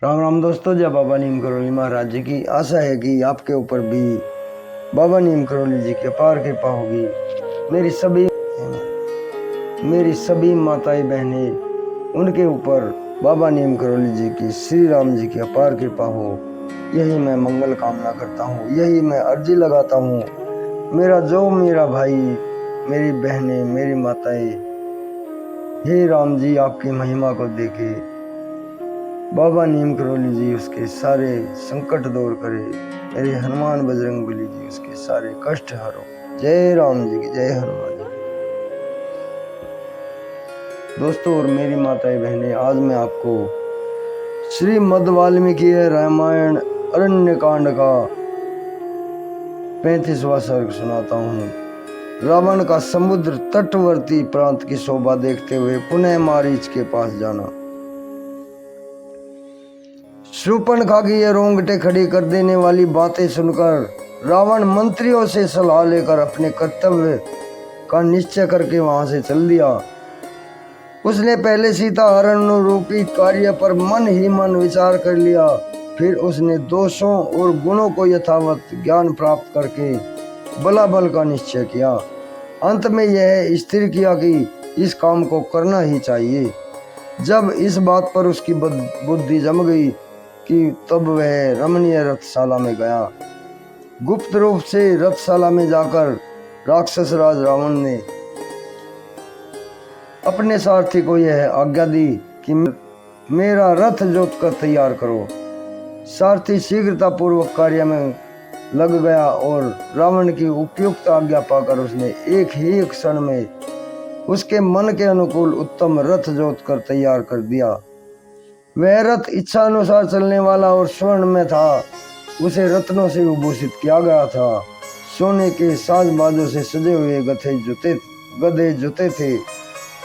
राम राम दोस्तों, जय बाबा नीम करोली महाराज जी की। आशा है कि आपके ऊपर भी बाबा नीम करोली जी की अपार कृपा होगी। मेरी सभी माताएं बहनें, उनके ऊपर बाबा नीम करोली जी की, श्री राम जी की अपार कृपा हो। यही मैं मंगल कामना करता हूँ, यही मैं अर्जी लगाता हूँ। मेरा भाई, मेरी बहनें, मेरी माताएं, हे राम जी आपकी महिमा को देखे बाबा नीम करोली जी उसके सारे संकट दूर करे। मेरे हनुमान बजरंगबली जी उसके सारे कष्ट हरो। जय राम जी की, जय हनुमान जी। दोस्तों और मेरी माताएं बहनें, आज मैं आपको श्रीमद् वाल्मीकि रामायण अरण्य कांड का 35वां सर्ग सुनाता हूँ। रावण का समुद्र तटवर्ती प्रांत की शोभा देखते हुए पुनः मारीच के पास जाना। शूर्पणखा की ये रोंगटे खड़ी कर देने वाली बातें सुनकर रावण मंत्रियों से सलाह लेकर अपने कर्तव्य का निश्चय करके वहां से चल दिया। उसने पहले सीता हरण रूपी कार्य पर मन ही मन विचार कर लिया। फिर उसने दोषों और गुणों को यथावत ज्ञान प्राप्त करके बलाबल का निश्चय किया। अंत में यह स्थिर किया कि इस काम को करना ही चाहिए। जब इस बात पर उसकी बुद्धि जम गई कि तब वह रमणीय रथशाला में गया। गुप्त रूप से रथशाला में जाकर राक्षस राज रावण ने अपने सारथी को यह आज्ञा दी कि मेरा रथ जोत कर तैयार करो। सारथी शीघ्रता पूर्वक कार्य में लग गया और रावण की उपयुक्त आज्ञा पाकर उसने एक ही क्षण में उसके मन के अनुकूल उत्तम रथ जोत कर तैयार कर दिया। वह रथ इच्छा अनुसार चलने वाला और स्वर्ण में था। उसे रत्नों से विभूषित किया गया था। सोने के साजबाजों से सजे हुए गधे जुते थे,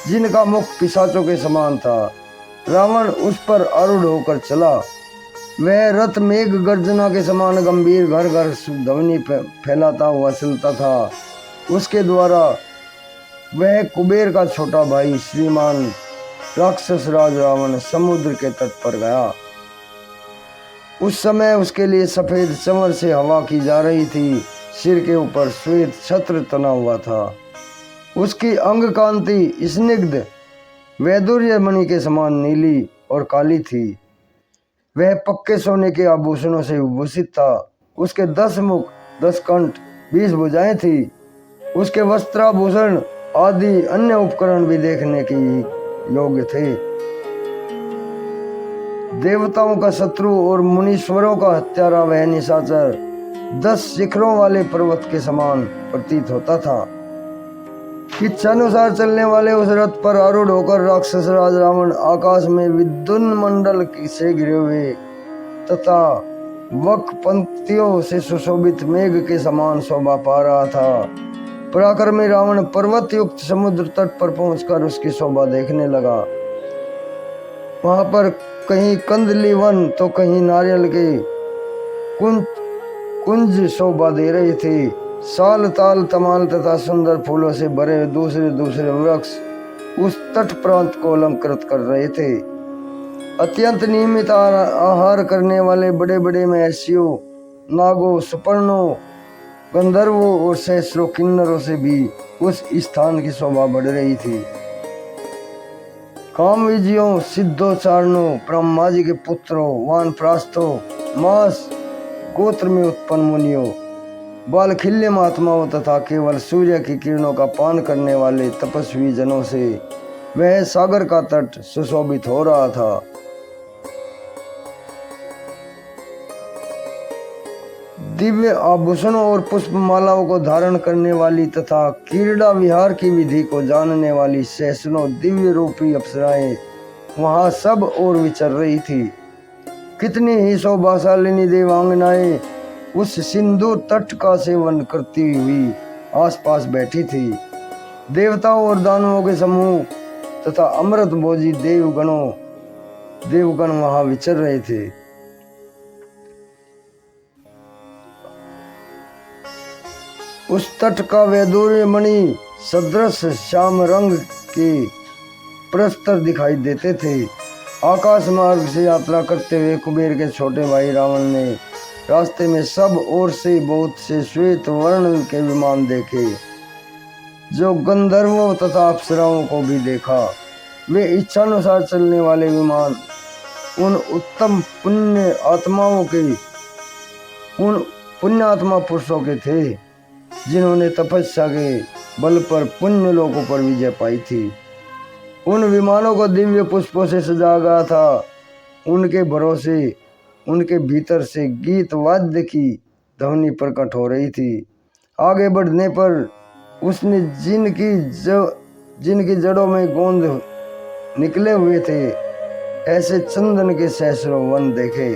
जिनका मुख पिशाचों के समान था। रावण उस पर आरूढ़ होकर चला। वह रथ मेघ गर्जना के समान गंभीर घर घर ध्वनि फैलाता हुआ चलता था। उसके द्वारा वह कुबेर का छोटा भाई श्रीमान राक्षस राज रावण समुद्र के तट पर गया। उस समय उसके लिए सफेद चंवर से हवा की जा रही थी। सिर के ऊपर श्वेत छत्र तना हुआ था। उसकी अंग कांति स्निग्ध वैदुर्य मणि के समान नीली और काली थी। वह पक्के सोने के आभूषणों से विभूषित था। उसके 10 मुख, 10 कंठ, 20 भुजाएं थी। उसके वस्त्राभूषण आदि अन्य उपकरण भी देखने की योग्य थे। देवताओं का शत्रु और मुनीश्वरों का हत्यारा वह निशाचर 10 शिखरों वाले पर्वत के समान प्रतीत होता था। इच्छानुसार चलने वाले उस रथ पर आरूढ़ होकर राक्षस राज रावण आकाश में विद्युन मंडल से घिरे हुए तथा वक पंक्तियों से सुशोभित मेघ के समान शोभा पा रहा था। पराक्रमी रावण पर्वत युक्त समुद्र तट पर पहुंचकर उसकी शोभा देखने लगा। वहां पर कहीं कंदली वन तो कहीं नारियल के कुंज शोभा दे रहे थे। साल ताल तमाल तथा सुंदर फूलों से भरे दूसरे दूसरे वृक्ष उस तट प्रांत को अलंकृत कर रहे थे। अत्यंत नियमित आहार करने वाले बड़े बड़े महर्षियों, नागों, सुपर्णों, गंधर्वों और सहस्रों किन्नरों से भी उस स्थान की शोभा बढ़ रही थी। कामविजियों, सिद्धोचारणों, ब्रह्मा जी के पुत्रों, वानप्रस्थों, मास गोत्र में उत्पन्न मुनियों, बालखिल्य महात्माओं तथा केवल सूर्य की किरणों का पान करने वाले तपस्वी जनों से वह सागर का तट सुशोभित हो रहा था। दिव्य आभूषणों और पुष्पमालाओं को धारण करने वाली तथा क्रीड़ा विहार की विधि को जानने वाली सहस्रों दिव्य रूपी अप्सराएं वहां सब ओर विचर रही थी। कितनी ही शोभाशालिनी देवांगनाएं उस सिंधु तट का सेवन करती हुई आसपास बैठी थी। देवताओं और दानवों के समूह तथा अमृत भोजी देवगण वहां विचर रहे थे। उस तट का वैदुर्य मणि सदृश श्याम रंग के प्रस्तर दिखाई देते थे। आकाश मार्ग से यात्रा करते हुए कुबेर के छोटे भाई रावण ने रास्ते में सब ओर से बहुत से श्वेत वर्ण के विमान देखे, जो गंधर्वों तथा अप्सराओं को भी देखा। वे इच्छानुसार चलने वाले विमान उन उत्तम पुण्य आत्मा पुरुषों के थे, जिन्होंने तपस्या के बल पर पुण्य लोकों पर विजय पाई थी। उन विमानों को दिव्य पुष्पों से सजाया गया था। उनके भरोसे उनके भीतर से गीत वाद्य की ध्वनि प्रकट हो रही थी। आगे बढ़ने पर उसने जिनकी जड़ों में गोंद निकले हुए थे, ऐसे चंदन के सहस्रों वन देखे,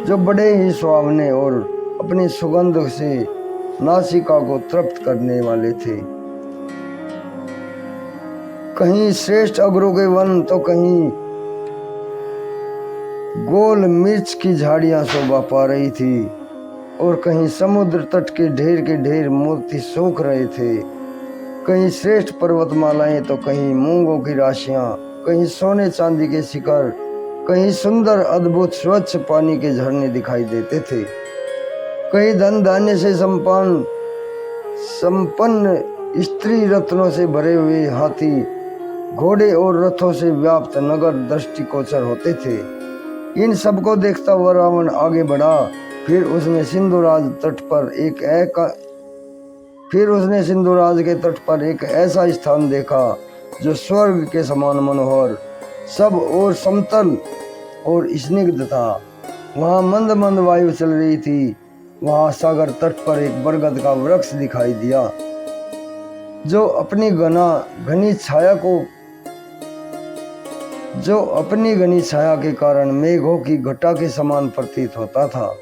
जो बड़े ही सुहावने और अपनी सुगंध से नासिका को तृप्त करने वाले थे। कहीं श्रेष्ठ अगरों के वन तो कहीं गोल मिर्च की झाड़ियां शोभा पा रही थी, और कहीं समुद्र तट के ढेर मोती सूख रहे थे। कहीं श्रेष्ठ पर्वतमालाएं तो कहीं मूंगों की राशियां, कहीं सोने चांदी के शिखर, कहीं सुंदर अद्भुत स्वच्छ पानी के झरने दिखाई देते थे। कहीं धन धान्य से संपन्न स्त्री रत्नों से भरे हुए हाथी, घोड़े और रथों से व्याप्त नगर दृष्टिगोचर होते थे। इन सबको देखता हुआ रावण आगे बढ़ा। फिर उसने सिंधुराज के तट पर एक ऐसा स्थान देखा, जो स्वर्ग के समान मनोहर, सब और समतल और स्निग्ध था। वहाँ मंद मंद वायु चल रही थी। वहाँ सागर तट पर एक बरगद का वृक्ष दिखाई दिया, जो अपनी घनी छाया के कारण मेघों की घटा के समान प्रतीत होता था।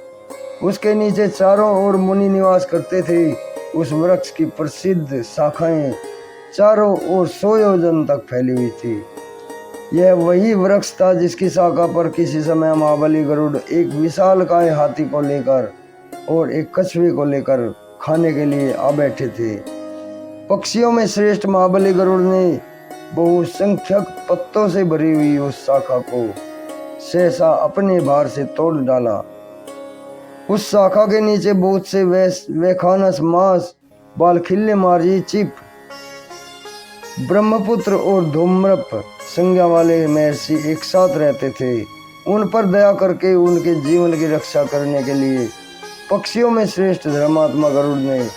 उसके नीचे चारों ओर मुनि निवास करते थे। उस वृक्ष की प्रसिद्ध शाखाएं चारों ओर 100 योजन तक फैली हुई थी। यह वही वृक्ष था जिसकी शाखा पर किसी समय महाबली गरुड़ एक विशालकाय हाथी को लेकर और एक कछुए को लेकर खाने के लिए आ बैठे थे। पक्षियों में श्रेष्ठ महाबली गरुड़ ने बहुसंख्यक पत्तों से भरी हुई उस शाखा को सहसा अपने भार से तोड़ डाला। उस शाखा के नीचे बहुत से वैखानस, मांस, बालखिल्य, मार्जी, चिप, ब्रह्मपुत्र और धूम्रप संज्ञा वाले महर्षि एक साथ रहते थे। उन पर दया करके उनके जीवन की रक्षा करने के लिए पक्षियों में श्रेष्ठ धर्मात्मा गरुड़ ने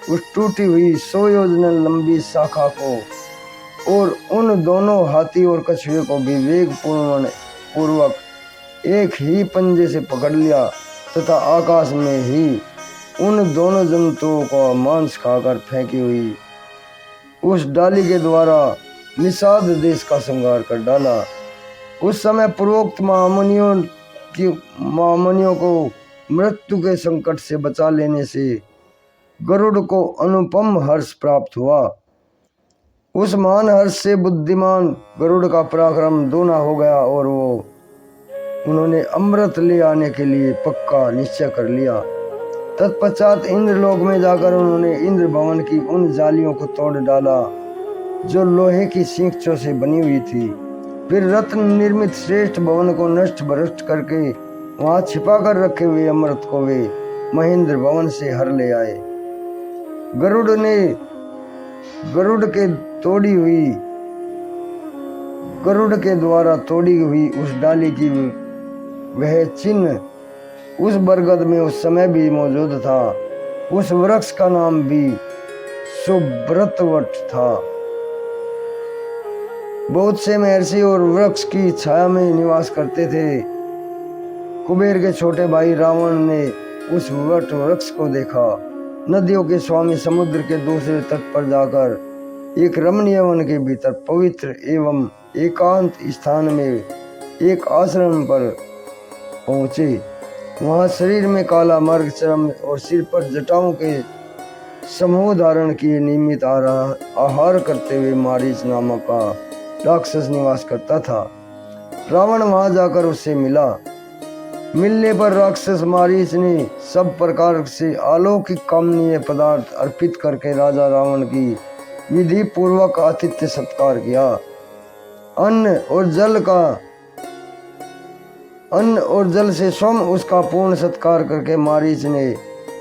उस टूटी हुई 100 योजन लंबी शाखा को और उन दोनों हाथी और कछुए को भी वेग पूर्वक एक ही पंजे से पकड़ लिया तथा आकाश में ही उन दोनों जंतुओं को मांस खाकर फेंकी हुई उस डाली के द्वारा निषाद देश का संहार कर डाला। उस समय पूर्वोक्त महामुनियों को मृत्यु के संकट से बचा लेने से गरुड़ को अनुपम हर्ष प्राप्त हुआ। उस महान हर्ष से बुद्धिमान गरुड़ का पराक्रम दूना हो गया और उन्होंने अमृत ले आने के लिए पक्का निश्चय कर लिया। तत्पश्चात इंद्रलोक में जाकर उन्होंने इंद्र भवन की उन जालियों को तोड़ डाला जो लोहे की सींचों से बनी हुई थी। फिर रत्न निर्मित श्रेष्ठ भवन को नष्ट भ्रष्ट करके वहां छिपा कर रखे हुए अमृत को वे महेंद्र भवन से हर ले आए। गरुड़ के द्वारा तोड़ी हुई उस डाली की वह चिन्ह उस बरगद में उस समय भी मौजूद था। उस वृक्ष का नाम भी सुब्रतवट था। बहुत से महर्षि और वृक्ष की छाया में निवास करते थे। कुबेर के छोटे भाई रावण ने उस वट वृक्ष को देखा। नदियों के स्वामी समुद्र के दूसरे तट पर जाकर एक रमणीय वन के भीतर पवित्र एवं एकांत स्थान में एक आश्रम पर पहुंचे। वहां शरीर में काला मर्ग चर्म और सिर पर जटाओं के समूह धारण किए नियमित आहार करते हुए मारीच नामक का राक्षस निवास करता था। रावण वहां जाकर उससे मिला। मिलने पर राक्षस मारीच ने सब प्रकार से अलौकिक कामनीय पदार्थ अर्पित करके राजा रावण की विधि पूर्वक आतिथ्य सत्कार किया। अन्न और जल का अन्न और जल से स्वयं उसका पूर्ण सत्कार करके मारीच ने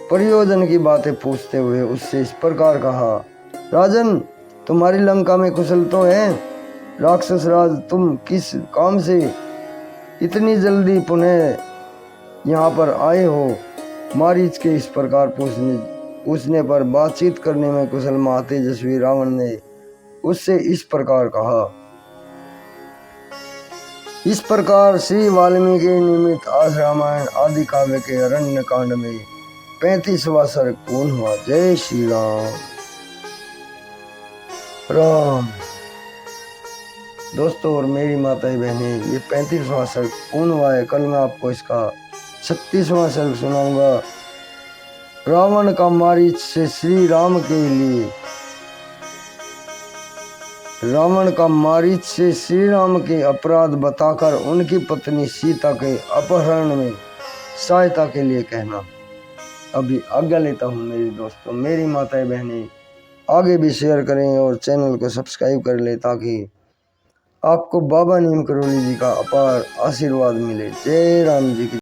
प्रयोजन की बातें पूछते हुए उससे इस प्रकार कहा, राजन, तुम्हारी लंका में कुशल तो है? राक्षस राज, तुम किस काम से इतनी जल्दी पुनः यहाँ पर आए हो? मारीच के इस प्रकार पूछने पर बातचीत करने में कुशल महातेजस्वी रावण ने उससे इस प्रकार कहा। इस प्रकार श्री वाल्मीकि निमित्त आज रामायण आदि काव्य के अरण्य कांड में 35वां सर्ग पूर्ण हुआ। जय श्री राम। राम दोस्तों और मेरी माताएं बहनें, ये 35वां सर्ग पूर्ण हुआ है। कल मैं आपको इसका 36वां सर्ग सुनाऊंगा। रावण का मारीच से श्री राम के लिए, रावण का मारीच से श्री राम के अपराध बताकर उनकी पत्नी सीता के अपहरण में सहायता के लिए कहना। अभी आज्ञा लेता हूँ मेरे दोस्तों, मेरी माताएं बहनें आगे भी शेयर करें और चैनल को सब्सक्राइब कर लें ताकि आपको बाबा नीम करोली जी का अपार आशीर्वाद मिले। जय राम जी की।